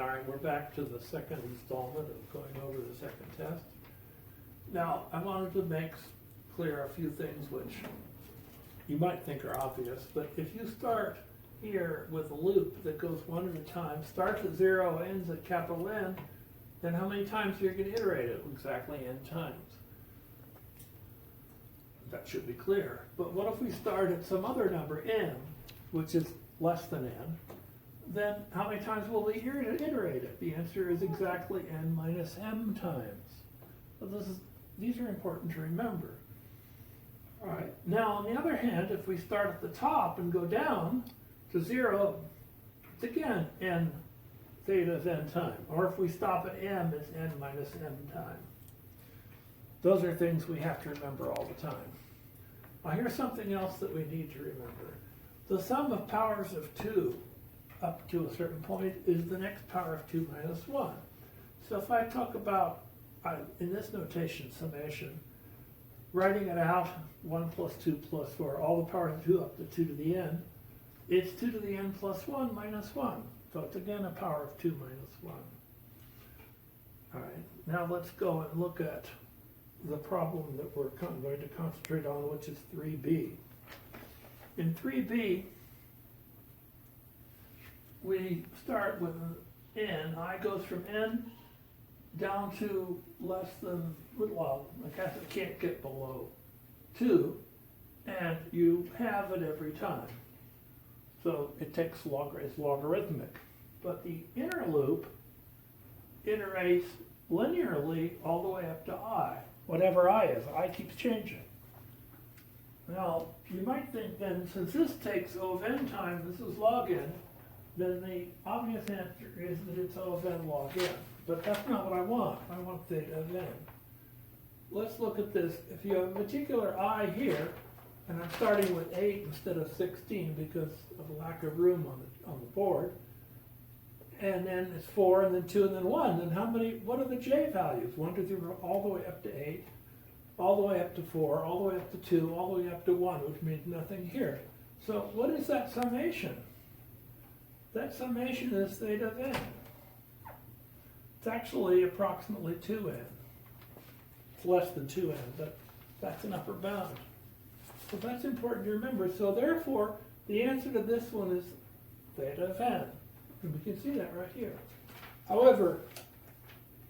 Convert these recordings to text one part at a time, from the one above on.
All right, we're back to the second installment of going over the second test. Now, I wanted to make clear a few things which you might think are obvious, but if you start here with a loop that goes one at a time, starts at 0, ends at capital N, then how many times are you going to iterate it? Exactly n times. That should be clear. But what if we start at some other number, n, which is less than n? Then how many times will we iterate it? The answer is exactly n minus m times. So these are important to remember. All right. Now, on the other hand, if we start at the top and go down to 0, it's again n theta of n time. Or if we stop at m, it's n minus m time. Those are things we have to remember all the time. Now, here's something else that we need to remember. The sum of powers of 2 up to a certain point is the next power of 2 minus 1. So if I talk about, in this notation, summation, writing it out, 1 plus 2 plus 4, all the powers of 2 up to 2 to the n, it's 2 to the n plus 1 minus 1. So it's again a power of 2 minus 1. All right, now let's go and look at the problem that we're going to concentrate on, which is 3b. In 3b, we start with n. I goes from n down to less than, well, I guess it can't get below 2, and you have it every time. So it takes it's logarithmic. But the inner loop iterates linearly all the way up to I, whatever I is. I keeps changing. Now, you might think then, since this takes O of n time, this is log n, then the obvious answer is that it's O of n log n. But that's not what I want. I want theta of n. Let's look at this. If you have a particular I here, and I'm starting with 8 instead of 16 because of a lack of room on the board, and then it's 4, and then 2, and then 1, then what are the j values? 1, 2, 3, all the way up to 8, all the way up to 4, all the way up to 2, all the way up to 1, which means nothing here. So what is that summation? That summation is theta of n. It's actually approximately 2n. It's less than 2n, but that's an upper bound. So that's important to remember. So therefore, the answer to this one is theta of n. And we can see that right here. However,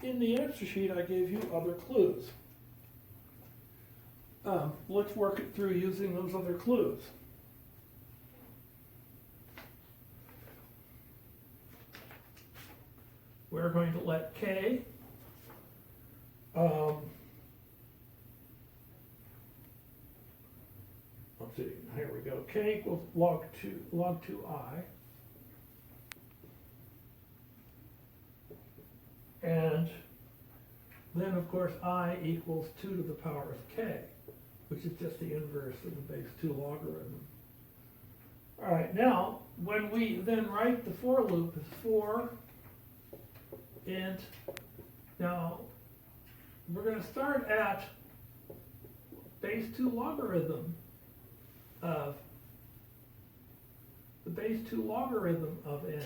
in the answer sheet, I gave you other clues. Let's work it through using those other clues. We're going to let k let's see, here we go. K equals log 2I. And then, of course, I equals 2 to the power of k, which is just the inverse of the base 2 logarithm. All right, now, when we then write the for loop as 4 int, now, we're going to start at base 2 logarithm of n.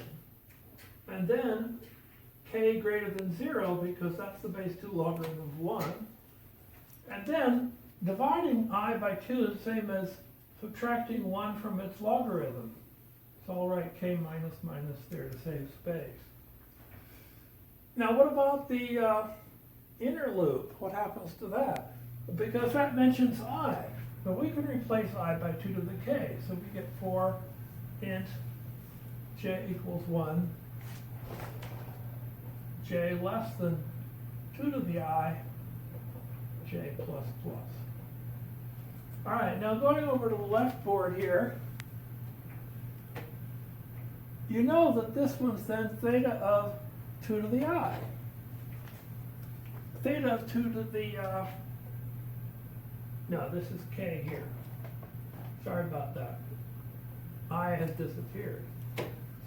And then k greater than 0 because that's the base 2 logarithm of 1. And then dividing I by 2 is the same as subtracting 1 from its logarithm. So I'll write k minus minus there to save space. Now what about the inner loop? What happens to that? Because that mentions I. But we can replace I by 2 to the k. So we get 4 int j equals 1, j less than 2 to the I, j plus plus. All right, now going over to the left board here, you know that this one's then theta of 2 to the I. Theta of 2 to the, no, this is k here. Sorry about that. I has disappeared.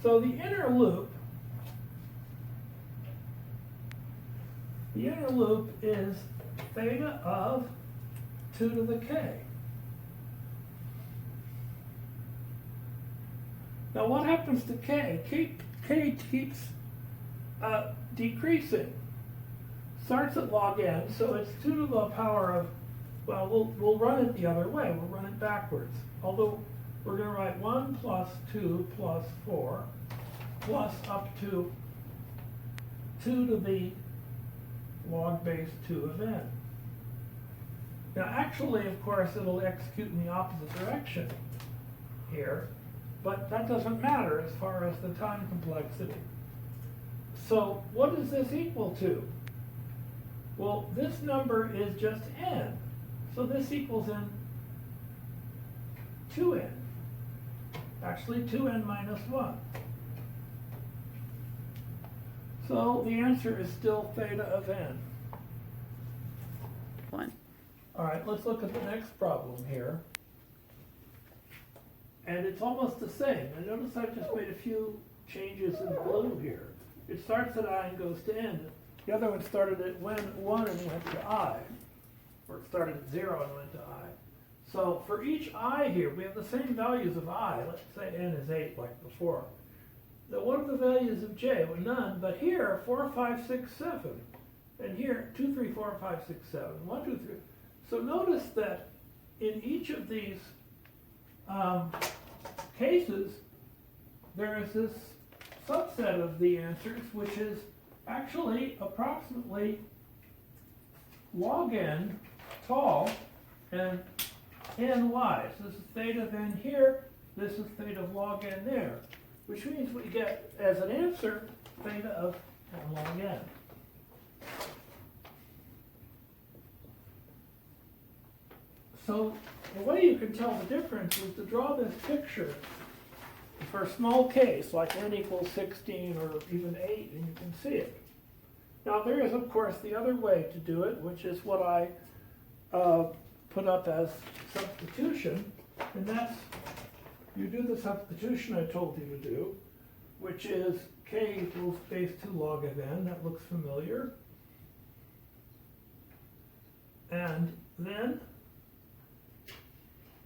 So the inner loop is theta of 2 to the k. Now what happens to k? K keeps decreasing. Starts at log n, so it's 2 to the power of, well, we'll run it the other way. We'll run it backwards. Although we're going to write 1 plus 2 plus 4 plus up to 2 to the log base 2 of n. Now actually, of course, it'll execute in the opposite direction here, but that doesn't matter as far as the time complexity. So what does this equal to? Well, this number is just n, so this equals n 2n. Actually, 2n minus 1. So the answer is still theta of n. One. All right, let's look at the next problem here. And it's almost the same. And notice I've just made a few changes in blue here. It starts at I and goes to n. The other one started at 1 and went to I. Or it started at 0 and went to I. So for each I here, we have the same values of I. Let's say n is 8 like before. Now what are the values of j? Well, none, but here, 4, 5, 6, 7. And here, 2, 3, 4, 5, 6, 7. 1, 2, 3. So notice that in each of these cases, there is this subset of the answers, which is actually approximately log n tall and n wide. So this is theta of n here, this is theta of log n there, which means we get, as an answer, theta of n log n. So the way you can tell the difference is to draw this picture for a small case, like n equals 16 or even 8, and you can see it. Now there is, of course, the other way to do it, which is what I put up as substitution, and that's, you do the substitution I told you to do, which is k equals base 2 log of n. That looks familiar. And then,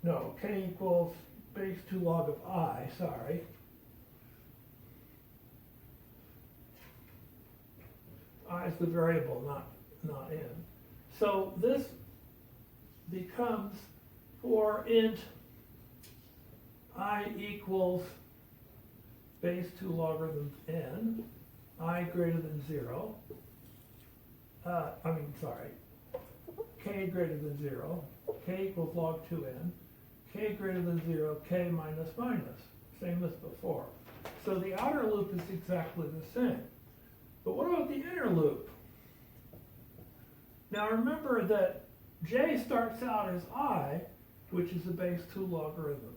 no, k equals base 2 log of I, sorry. I is the variable, not n. So this becomes for int I equals base 2 logarithms n, I greater than 0. K greater than 0, k equals log 2n, k greater than 0, k minus minus, same as before. So the outer loop is exactly the same. But what about the inner loop? Now remember that j starts out as I, which is the base 2 logarithm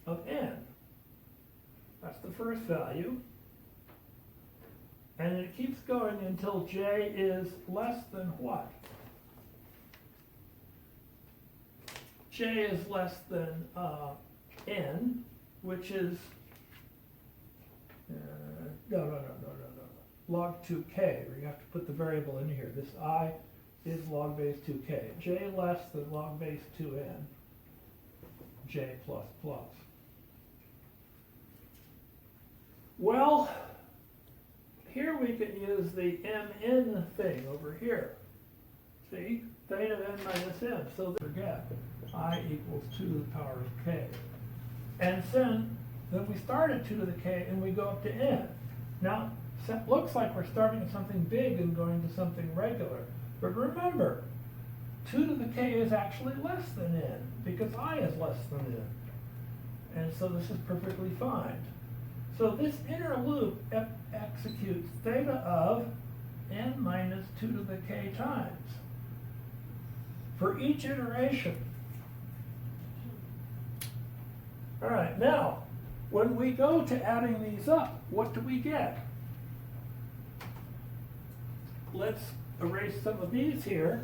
of n. That's the first value. And it keeps going until j is less than what? J is less than n, which is, no, log 2k, where you have to put the variable in here. This I is log base 2k. J less than log base 2n, j plus plus. Well, here we can use the mn thing over here. See? Theta of n minus n. So forget, I equals 2 to the power of k. And then we start at 2 to the k and we go up to n. Now, it looks like we're starting at something big and going to something regular. But remember, 2 to the k is actually less than n, because I is less than n. And so this is perfectly fine. So this inner loop executes theta of n minus 2 to the k times for each iteration. All right, now, when we go to adding these up, what do we get? Let's erase some of these here.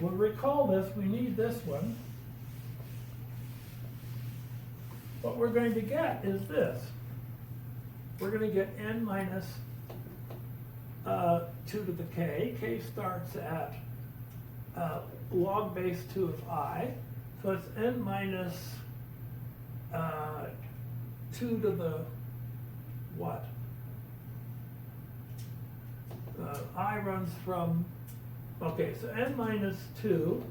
We'll recall this, we need this one. What we're going to get is this. We're going to get n minus 2 to the k. K starts at log base 2 of I. So it's n minus 2 to the what? I runs from, okay, so n minus 2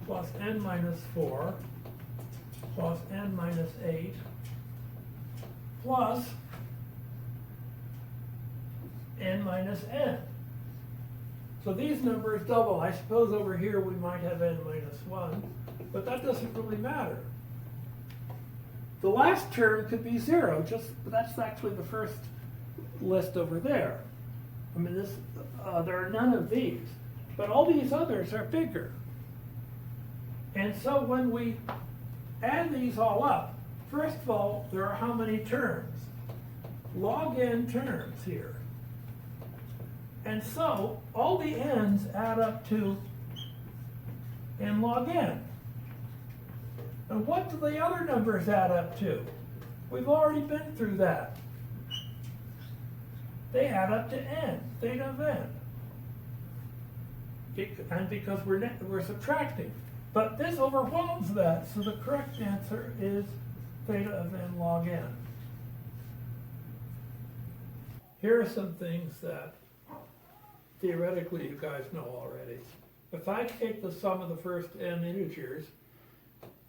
plus n minus 4 plus n minus 8 plus n minus n. So these numbers double. I suppose over here we might have n minus 1, but that doesn't really matter. The last term could be 0, that's actually the first list over there. I mean, there are none of these, but all these others are bigger. And so when we add these all up, first of all, there are how many terms? Log n terms here. And so all the n's add up to n log n. And what do the other numbers add up to? We've already been through that. They add up to n, theta of n. And because we're subtracting. But this overwhelms that, so the correct answer is theta of n log n. Here are some things that theoretically you guys know already. If I take the sum of the first n integers,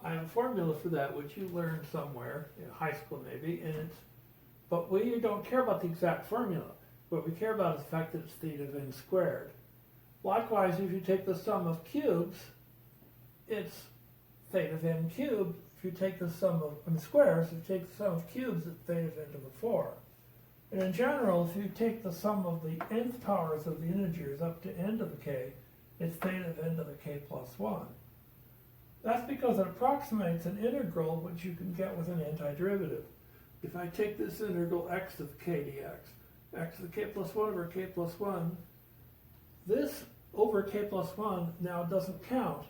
I have a formula for that which you learned somewhere, in high school maybe, but we don't care about the exact formula. What we care about is the fact that it's theta of n squared. Likewise, if you take the sum of cubes, it's theta of n cubed. If you take the sum of squares, if you take the sum of cubes, it's theta of n to the 4. And in general, if you take the sum of the nth powers of the integers up to n to the k, it's theta of n to the k plus 1. That's because it approximates an integral which you can get with an antiderivative. If I take this integral x to the k dx, x to the k plus 1 over k plus 1, this over k plus 1 now doesn't count,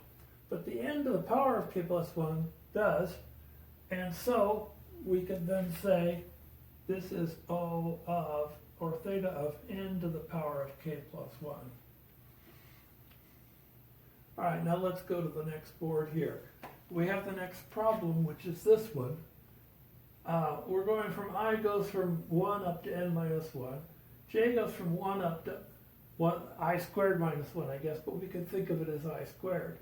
but the n to the power of k plus 1 does, and so we can then say this is O of, or theta of n to the power of k plus 1. All right, now let's go to the next board here. We have the next problem, which is this one. We're going from I goes from 1 up to n minus 1. J goes from 1 up to I squared minus 1, I guess, but we can think of it as I squared.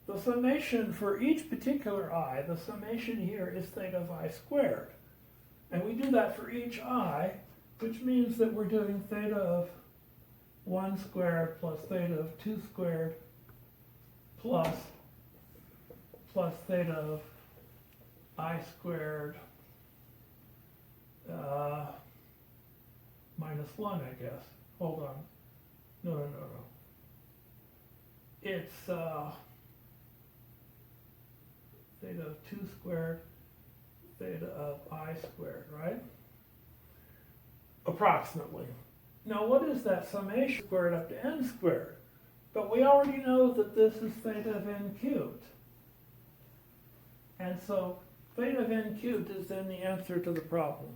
The summation for each particular I, the summation here is theta of I squared. And we do that for each I, which means that we're doing theta of 1 squared plus theta of 2 squared plus theta of I squared minus 1, I guess. Hold on. No. It's theta of 2 squared, theta of I squared, right? Approximately. Now what is that summation squared up to n squared? But we already know that this is theta of n cubed. And so theta of n cubed is then the answer to the problem.